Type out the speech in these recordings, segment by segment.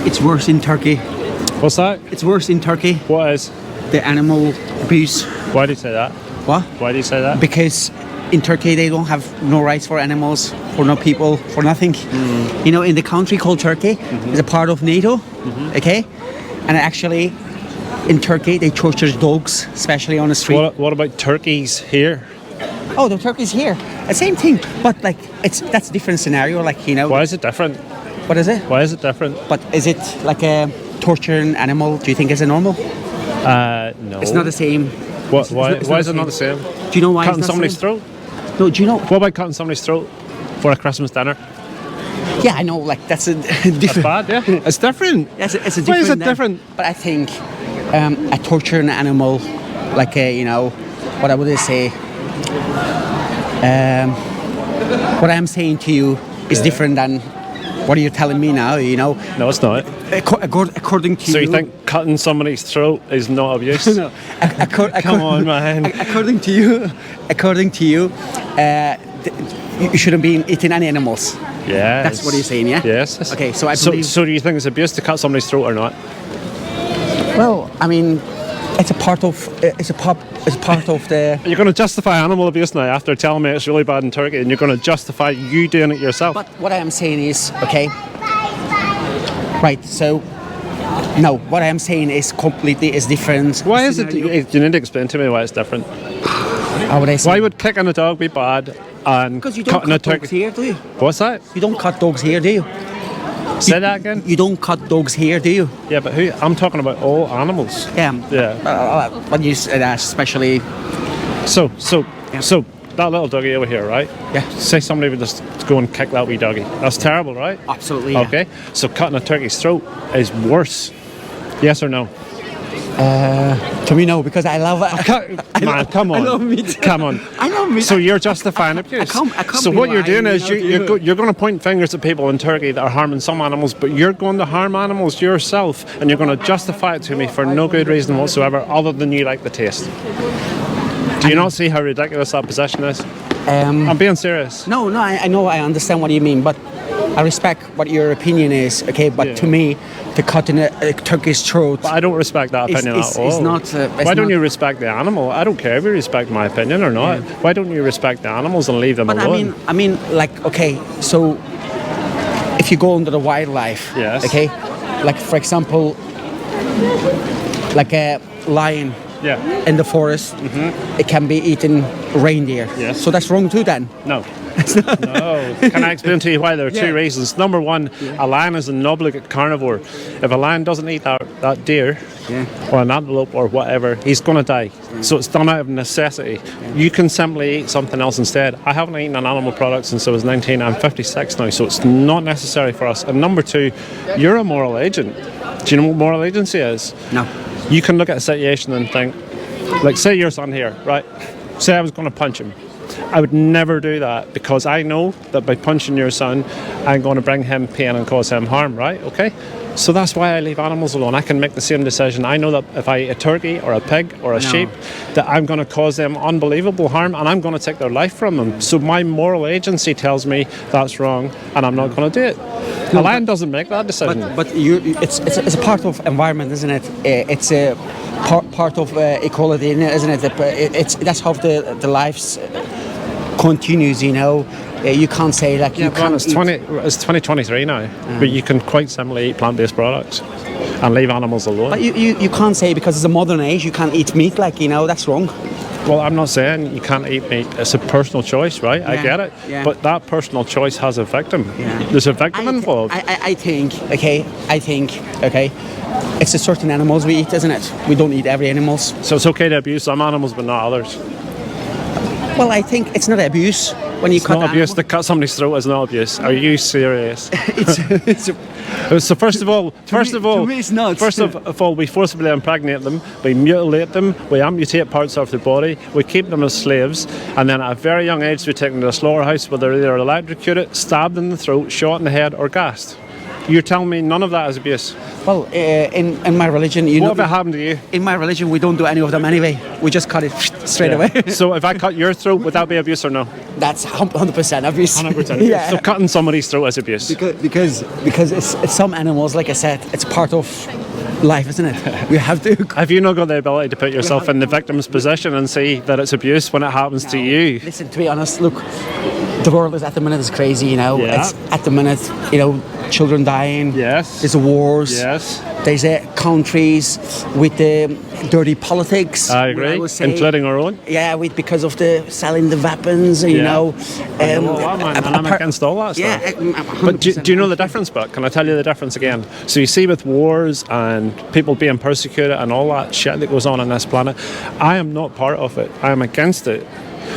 It's worse in Turkey. What's that? It's worse in Turkey. What is? The animal abuse. Why do you say that? What? Why do you say that? Because in Turkey they don't have no rights for animals, for no people, for nothing. You know, in the country called Turkey, it's a part of NATO, okay? And actually, in Turkey they torture dogs, especially on the street. What about turkeys here? Oh, the turkeys here, the same thing, but like that's a different scenario. Like, you know. Why is it different? What is it? Why is it different? But is it like a torturing animal? Do you think it's a normal? No. It's not the same. What? Why not is it not the same? Do you know why? Cutting it's not somebody's the same? throat? No, do you know? What about cutting somebody's throat for a Christmas dinner? Yeah, I know. Like that's a That's different. bad, yeah. It's different. It's a different. Why is it different? But I think a torturing animal, like a, you know, what I would say. What I'm saying to you is different than what you're telling me now. You know. No, it's not. According to So you. you think cutting somebody's throat is not abuse? No. Come on, man. According to you, you shouldn't be eating any animals. Yeah. That's what you're saying, yeah? Yes. Okay, so I believe. So do you think it's abuse to cut somebody's throat or not? Well, I mean, it's a part of the. You're going to justify animal abuse now after telling me it's really bad in Turkey, and you're going to justify you doing it yourself. But what I am saying is, okay. Right. So, no, what I am saying is completely different. Why is it? You need to explain to me why it's different. How would I say? Why would kicking a dog be bad and Because you don't cutting a cut dogs turkey? here, do you? What's that? You don't cut dogs here, do you? Say that again. You don't cut dogs here, do you? Yeah, but who? I'm talking about all animals. Yeah. Yeah. But you said that especially. So that little doggy over here, right? Yeah. Say somebody would just go and kick that wee doggy. That's terrible, right? Absolutely. Yeah. Okay. So cutting a turkey's throat is worse. Yes or no? To me, no, because I love it. Man, come on. I love meat. Come on. I love meat. So you're justifying abuse. I can't So be what you're doing lying, is you know, you're going to point fingers at people in Turkey that are harming some animals, but you're going to harm animals yourself, and you're going to justify it to me for no good reason whatsoever, other than you like the taste. Do you not see how ridiculous that position is? I'm being serious. No, I know, I understand what you mean, but I respect what your opinion is, okay? But Yeah. to me, to cut in a turkey's throat. But I don't respect that opinion at all. It's not. Why don't you respect the animal? I don't care if you respect my opinion or not. Yeah. Why don't you respect the animals and leave them But alone? I mean, like, okay, so if you go into the wildlife, Yes. okay, like for example, like a lion Yeah. in the forest, it can be eating reindeer. Yes. So that's wrong too, then. No. No. Can I explain to you why? There are two Yeah. reasons. Number one, a lion is an obligate carnivore. If a lion doesn't eat that deer or an antelope or whatever, he's going to die. So it's done out of necessity. You can simply eat something else instead. I haven't eaten an animal product since I was 19. I'm 56 now, so it's not necessary for us. And number two, you're a moral agent. Do you know what moral agency is? No. You can look at a situation and think, like, say your son here, right? Say I was going to punch him. I would never do that because I know that by punching your son, I'm going to bring him pain and cause him harm, right? Okay? So that's why I leave animals alone. I can make the same decision. I know that if I eat a turkey or a pig or a sheep, that I'm going to cause them unbelievable harm and I'm going to take their life from them. So my moral agency tells me that's wrong and I'm not going to do it. A lion doesn't make that decision. But it's a part of environment, isn't it? It's a part of equality, isn't it? That's how the lives continues. You know, you can't say like you can't. It's 2023 now, but you can quite simply eat plant-based products and leave animals alone. But you can't say because it's a modern age you can't eat meat. Like, you know, that's wrong. Well, I'm not saying you can't eat meat. It's a personal choice, right? I get it. Yeah. But that personal choice has a victim. Yeah. There's a victim involved. I think, okay, it's a certain animals we eat, isn't it? We don't eat every animals. So it's okay to abuse some animals, but not others. Well, I think it's not abuse when you It's cut not abuse. animal. To cut somebody's throat is not abuse. Are you serious? it's So first of all, to me it's not. First of all, we forcibly impregnate them, we mutilate them, we amputate parts of their body, we keep them as slaves, and then at a very young age we take them to a slaughterhouse where they're either electrocuted, stabbed in the throat, shot in the head, or gassed. You're telling me none of that is abuse? Well, in my religion, What if it happened to you? in my religion, we don't do any of them anyway. We just cut it straight away. So if I cut your throat, would that be abuse or no? That's 100% abuse. 100%. Yeah. So cutting somebody's throat is abuse. Because it's some animals, like I said, it's part of life, isn't it? We have to. Have you not got the ability to put yourself in the victim's position and see that it's abuse when it happens to you? Listen, to be honest, look, the world is at the minute is crazy, you know. Yeah. It's at the minute, you know, children dying. Yes. There's wars. Yes. There's countries with dirty politics. I agree, would say. including our own. Yeah, with of the selling the weapons, you know. And I'm against all that stuff. Yeah, But do you know the difference, Buck? Can I tell you the difference again? So you see with wars and people being persecuted and all that shit that goes on this planet, I am not part of it. I am against it.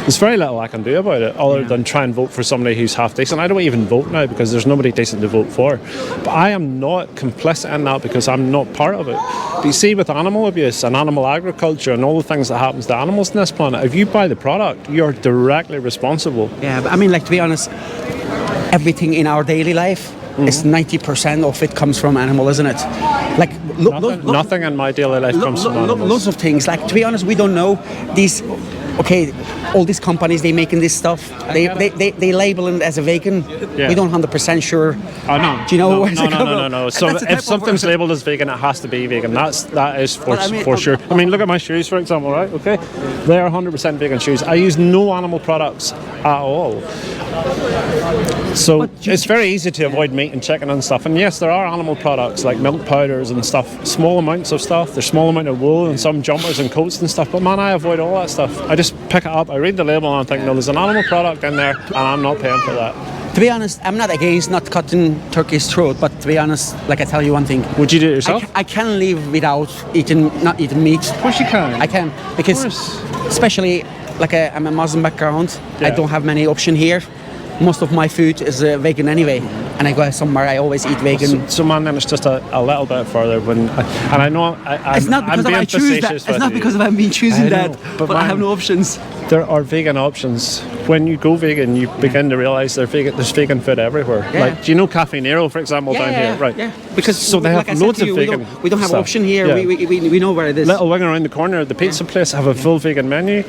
There's very little I can do about it other than try and vote for somebody who's half decent. I don't even vote now because there's nobody decent to vote for. But I am not complicit in that because I'm not part of it. But you see, with animal abuse and animal agriculture and all the things that happens to animals on this planet, if you buy the product, you're directly responsible. Yeah, but I mean, like, to be honest, everything in our daily life is 90% of it comes from animal, isn't it? Like, Nothing in my daily life comes from animals. Lots of things. Like, to be honest, we don't know these. Okay, all these companies, they making this stuff. They label it as a vegan. Yeah. We don't 100% sure. Oh no! Do you know where it's No. So if something's labelled as vegan, it has to be vegan. That is for sure. I mean, look at my shoes, for example. Right? Okay, they are 100% vegan shoes. I use no animal products at all. So it's very easy to avoid meat and chicken and stuff. And yes, there are animal products like milk powders and stuff, small amounts of stuff. There's small amount of wool and some jumpers and coats and stuff. But man, I avoid all that stuff. I just pick it up, I read the label and I think, no, there's an animal product in there and I'm not paying for that. To be honest, I'm not against not cutting turkey's throat, but to be honest, like, I tell you one thing. Would you do it yourself? I can live without not eating meat. Of course you can. I can, because especially, like, I'm a Muslim background. Yeah. I don't have many options here. Most of my food is vegan anyway, and I go somewhere, I always eat vegan. So man, then it's just a little bit further when, and I know it's not because I choose that. It's not because I've been choosing that, but man, I have no options. There are vegan options. When you go vegan, you begin to realise there's vegan food everywhere. Yeah. Like, do you know Cafe Nero, for example, down here? Right. Yeah. Because so they have loads of vegan. We don't have stuff. option here. Yeah. We know where it is. Little wing around the corner, the pizza place have a full vegan menu.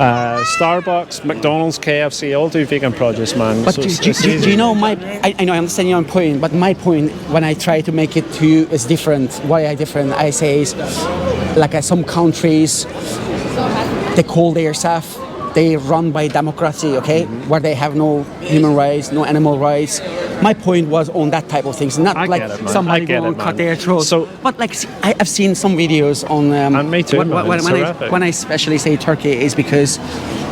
Starbucks, McDonald's, KFC, all do vegan produce, man. But so do you know I know I understand your point, but my point when I try to make it to you is different. Why I different? I say is like some countries they call themselves they run by democracy, okay, where they have no human rights, no animal rights. My point was on that type of things, not like somebody going to cut their throat. So, but like I've seen some videos on. And me too. When I especially say Turkey is because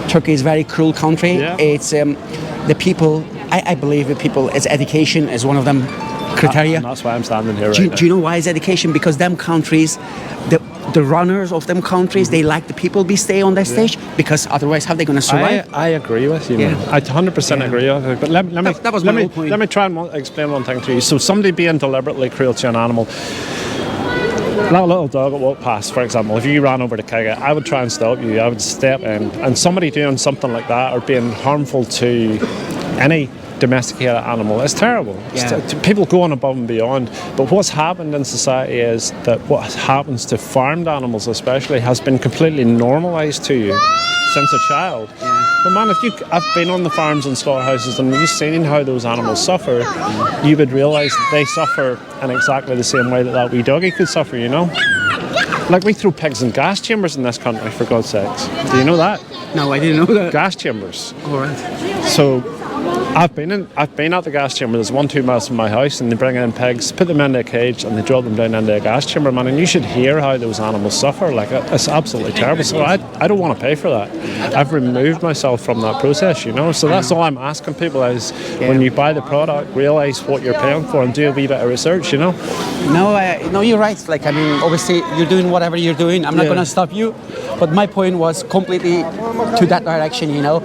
Turkey is a very cruel country. Yeah. It's the people. I believe the people. It's education is one of them criteria. And that's why I'm standing here. Do you know why it's education? Because them countries, the runners of them countries, they like the people be stay on their stage because otherwise how are they going to survive? I agree with you, man. I 100% agree with you. But let me try and explain one thing to you. So somebody being deliberately cruel to an animal, that little dog that walked past, for example, if you ran over to kick it, I would try and stop you. I would step in. And somebody doing something like that or being harmful to any domesticated animal, it's terrible. Yeah. People go on above and beyond, but what's happened in society is that what happens to farmed animals especially has been completely normalised to you since a child. But man, I've been on the farms and slaughterhouses and you've seen how those animals suffer, you would realise that they suffer in exactly the same way that wee doggy could suffer, you know? Like, we throw pigs in gas chambers in this country, for God's sakes. Do you know that? No, I didn't know that. Gas chambers. All right. So I've been at the gas chamber. There's 1-2 miles from my house, and they bring in pigs, put them into a cage, and they drop them down into a gas chamber, man. And you should hear how those animals suffer. Like, it's absolutely terrible. So I don't want to pay for that. I've removed myself from that process, you know. So that's all I'm asking people is when you buy the product, realise what you're paying for and do a wee bit of research, you know. No, you're right. Like, I mean, obviously you're doing whatever you're doing. I'm not going to stop you. But my point was completely to that direction, you know.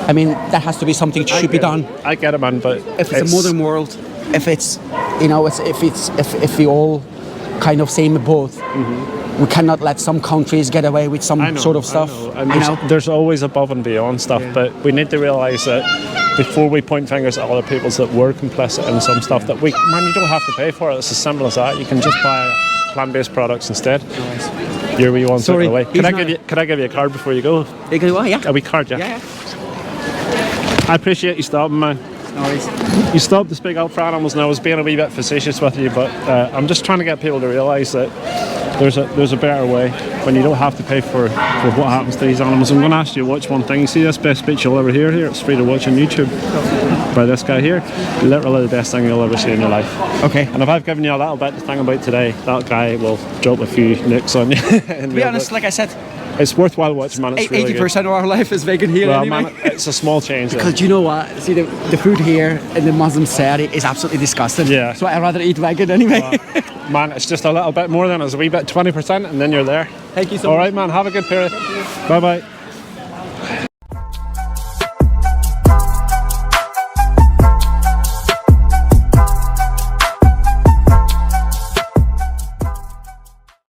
I mean, that has to be something that should be done. I get it, man, but if it's a modern world, if it's, you know, if we all kind of same boat, we cannot let some countries get away with some sort of stuff. I know. And there's always above and beyond stuff, but we need to realise that before we point fingers at other people that were complicit in some stuff that we, man, you don't have to pay for it. It's as simple as that. You can just buy plant-based products instead. Here we want to take it away. Could I give you a card before you go? You can go, yeah. A wee card, yeah. Yeah. I appreciate you stopping, man. No worries. You stopped to speak up for animals, and I was being a wee bit facetious with you, but I'm just trying to get people to realise that there's a better way when you don't have to pay for what happens to these animals. I'm going to ask you to watch one thing. You see this best speech you'll ever hear here? It's free to watch on YouTube by this guy here. Literally the best thing you'll ever see in your life. Okay. And if I've given you a little bit to think about today, that guy will drop a few nukes on you. To be honest, like I said, it's worthwhile watching, man. It's really 80% of our life is vegan here well, anyway. man, it's a small change. Because you know what? See, the food here in the Muslim society is absolutely disgusting. Yeah. So I'd rather eat vegan anyway. Man, it's just a little bit more than it's a wee bit, 20%, and then you're there. Thank you so All much. right, man. Have a good period. Bye-bye.